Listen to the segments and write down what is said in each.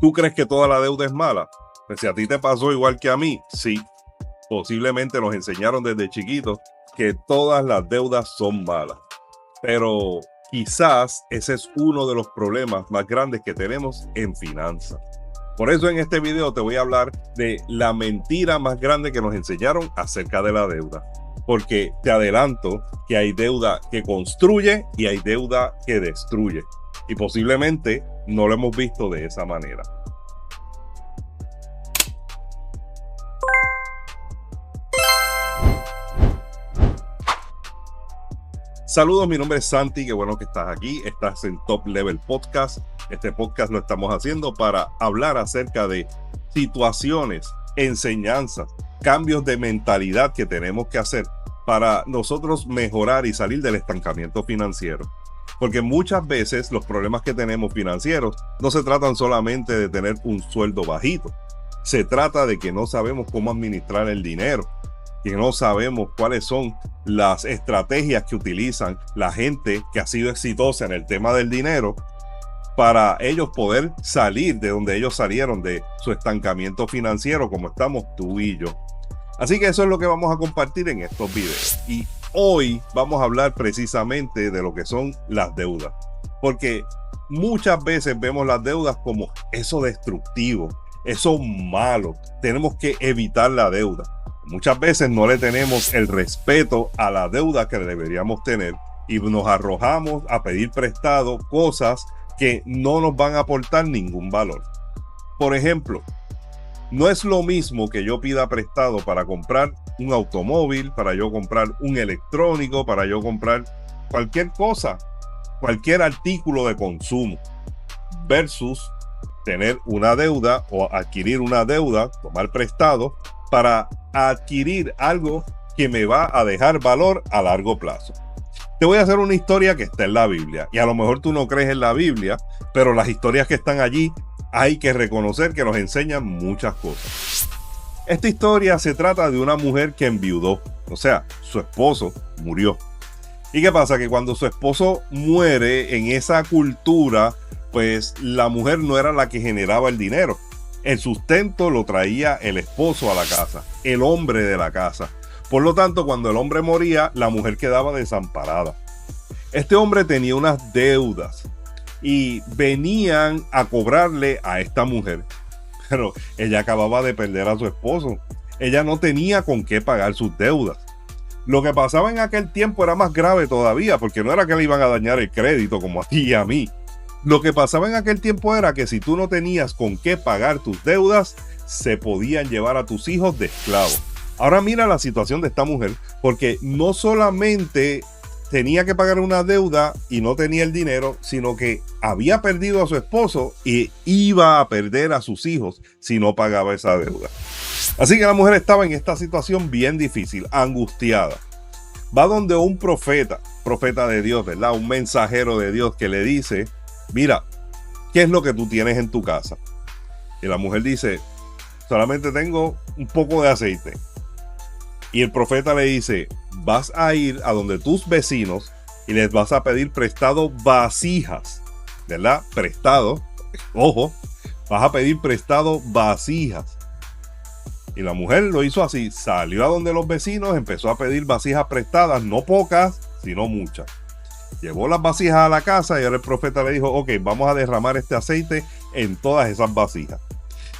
¿Tú crees que toda la deuda es mala? Pues si a ti te pasó igual que a mí, sí. Posiblemente nos enseñaron desde chiquitos que todas las deudas son malas. Pero quizás ese es uno de los problemas más grandes que tenemos en finanzas. Por eso en este video te voy a hablar de la mentira más grande que nos enseñaron acerca de la deuda. Porque te adelanto que hay deuda que construye y hay deuda que destruye. Y posiblemente no lo hemos visto de esa manera. Saludos, mi nombre es Santi, qué bueno que estás aquí, estás en Top Level Podcast. Este podcast lo estamos haciendo para hablar acerca de situaciones, enseñanzas, cambios de mentalidad que tenemos que hacer para nosotros mejorar y salir del estancamiento financiero. Porque muchas veces los problemas que tenemos financieros no se tratan solamente de tener un sueldo bajito. Se trata de que no sabemos cómo administrar el dinero, que no sabemos cuáles son las estrategias que utilizan la gente que ha sido exitosa en el tema del dinero para ellos poder salir de donde ellos salieron, de su estancamiento financiero, como estamos tú y yo. Así que eso es lo que vamos a compartir en estos videos. Y hoy vamos a hablar precisamente de lo que son las deudas. Porque muchas veces vemos las deudas como eso destructivo, eso malo. Tenemos que evitar la deuda. Muchas veces no le tenemos el respeto a la deuda que deberíamos tener y nos arrojamos a pedir prestado cosas que no nos van a aportar ningún valor. Por ejemplo, no es lo mismo que yo pida prestado para comprar un automóvil, para yo comprar un electrónico, para yo comprar cualquier cosa, cualquier artículo de consumo, versus tener una deuda o adquirir una deuda, tomar prestado para adquirir algo que me va a dejar valor a largo plazo. Te voy a hacer una historia que está en la Biblia y a lo mejor tú no crees en la Biblia, pero las historias que están allí hay que reconocer que nos enseñan muchas cosas. Esta historia se trata de una mujer que enviudó, o sea, su esposo murió. ¿Y qué pasa? Que cuando su esposo muere en esa cultura, pues la mujer no era la que generaba el dinero. El sustento lo traía el esposo a la casa, el hombre de la casa. Por lo tanto, cuando el hombre moría, la mujer quedaba desamparada. Este hombre tenía unas deudas y venían a cobrarle a esta mujer. Pero ella acababa de perder a su esposo. Ella no tenía con qué pagar sus deudas. Lo que pasaba en aquel tiempo era más grave todavía, porque no era que le iban a dañar el crédito como a ti y a mí. Lo que pasaba en aquel tiempo era que si tú no tenías con qué pagar tus deudas, se podían llevar a tus hijos de esclavos. Ahora mira la situación de esta mujer, porque no solamente tenía que pagar una deuda y no tenía el dinero, sino que había perdido a su esposo y iba a perder a sus hijos si no pagaba esa deuda. Así que la mujer estaba en esta situación bien difícil, angustiada. Va donde un profeta de Dios, ¿verdad? Un mensajero de Dios que le dice: mira, ¿qué es lo que tú tienes en tu casa? Y la mujer dice: solamente tengo un poco de aceite. Y el profeta le dice: vas a ir a donde tus vecinos y les vas a pedir prestado vasijas, ¿verdad? Prestado, ojo, vas a pedir prestado vasijas. Y la mujer lo hizo así, salió a donde los vecinos, empezó a pedir vasijas prestadas, no pocas, sino muchas. Llevó las vasijas a la casa y ahora el profeta le dijo: ok, vamos a derramar este aceite en todas esas vasijas.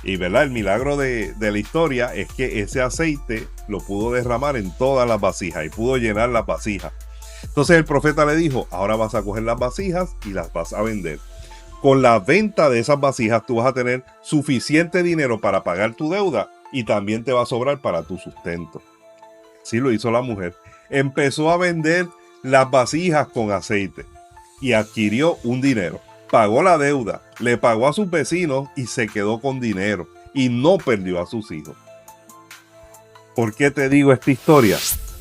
Y ¿verdad? El milagro de la historia es que ese aceite lo pudo derramar en todas las vasijas y pudo llenar las vasijas. Entonces el profeta le dijo: ahora vas a coger las vasijas y las vas a vender. Con la venta de esas vasijas tú vas a tener suficiente dinero para pagar tu deuda y también te va a sobrar para tu sustento. Así lo hizo la mujer. Empezó a vender las vasijas con aceite y adquirió un dinero. Pagó la deuda, le pagó a sus vecinos y se quedó con dinero y no perdió a sus hijos. ¿Por qué te digo esta historia?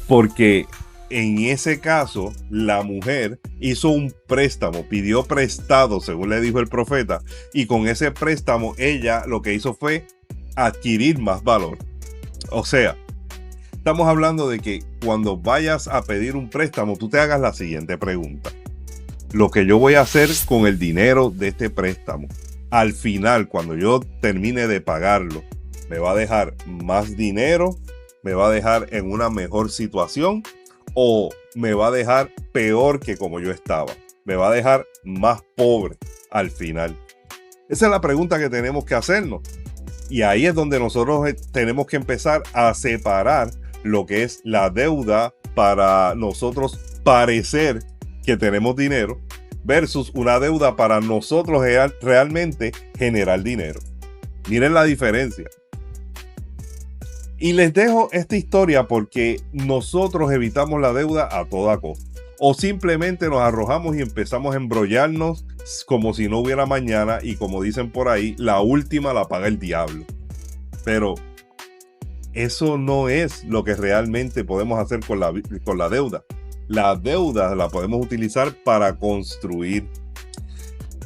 Porque en ese caso la mujer hizo un préstamo, pidió prestado según le dijo el profeta, y con ese préstamo ella lo que hizo fue adquirir más valor. O sea, estamos hablando de que cuando vayas a pedir un préstamo tú te hagas la siguiente pregunta: lo que yo voy a hacer con el dinero de este préstamo, al final, cuando yo termine de pagarlo, me va a dejar más dinero, me va a dejar en una mejor situación o me va a dejar peor que como yo estaba, me va a dejar más pobre al final. Esa es la pregunta que tenemos que hacernos. Y ahí es donde nosotros tenemos que empezar a separar lo que es la deuda para nosotros parecer que tenemos dinero versus una deuda para nosotros realmente generar dinero. Miren la diferencia. Y les dejo esta historia porque nosotros evitamos la deuda a toda costa. O simplemente nos arrojamos y empezamos a embrollarnos como si no hubiera mañana, y como dicen por ahí, la última la paga el diablo. Pero eso no es lo que realmente podemos hacer con la deuda. La deuda la podemos utilizar para construir.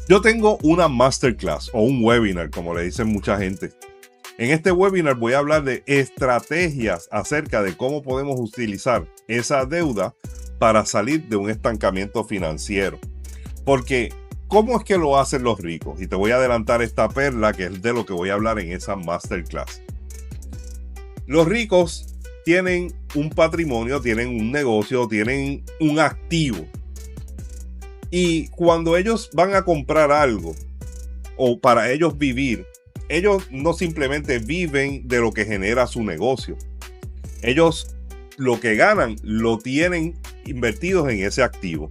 Yo tengo una masterclass o un webinar, como le dicen mucha gente. En este webinar voy a hablar de estrategias acerca de cómo podemos utilizar esa deuda para salir de un estancamiento financiero. Porque, ¿cómo es que lo hacen los ricos? Y te voy a adelantar esta perla que es de lo que voy a hablar en esa masterclass. Los ricos tienen un patrimonio, tienen un negocio, tienen un activo. Y cuando ellos van a comprar algo o para ellos vivir, ellos no simplemente viven de lo que genera su negocio. Ellos lo que ganan lo tienen invertidos en ese activo.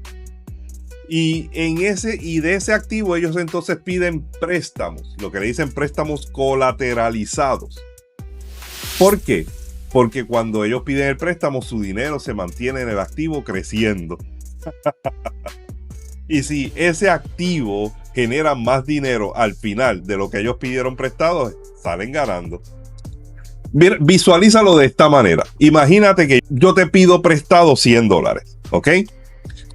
Y de ese activo ellos entonces piden préstamos, lo que le dicen préstamos colateralizados. ¿Por qué? Porque cuando ellos piden el préstamo, su dinero se mantiene en el activo creciendo. Y si ese activo genera más dinero al final de lo que ellos pidieron prestado, salen ganando. Mira, visualízalo de esta manera. Imagínate que yo te pido prestado $100, ¿ok?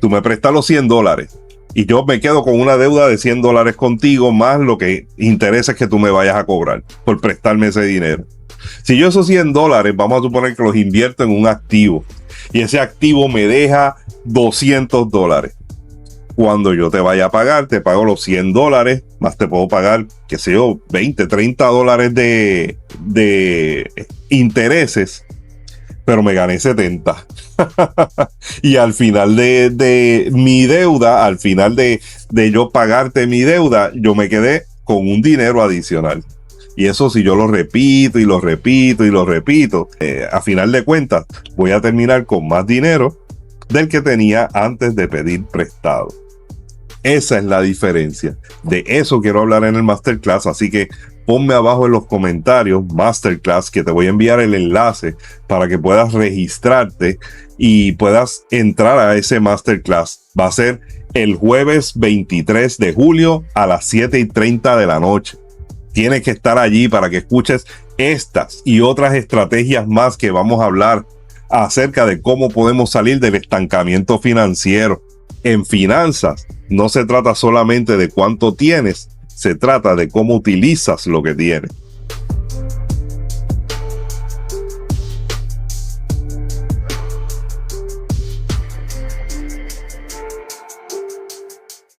Tú me prestas los $100 y yo me quedo con una deuda de $100 contigo, más lo que intereses que tú me vayas a cobrar por prestarme ese dinero. Si yo esos $100, vamos a suponer que los invierto en un activo y ese activo me deja $200. Cuando yo te vaya a pagar, te pago los $100, más te puedo pagar, qué sé yo, $20, $30 de intereses, pero me gané 70. Y al final de mi deuda, al final de yo pagarte mi deuda, yo me quedé con un dinero adicional. Y eso, si yo lo repito y lo repito y lo repito, a final de cuentas voy a terminar con más dinero del que tenía antes de pedir prestado. Esa es la diferencia. De eso quiero hablar en el masterclass, así que ponme abajo en los comentarios masterclass, que te voy a enviar el enlace para que puedas registrarte y puedas entrar a ese masterclass. Va a ser el jueves 23 de julio a las 7:30 de la noche. Tienes que estar allí para que escuches estas y otras estrategias más que vamos a hablar acerca de cómo podemos salir del estancamiento financiero. En finanzas no se trata solamente de cuánto tienes, se trata de cómo utilizas lo que tienes.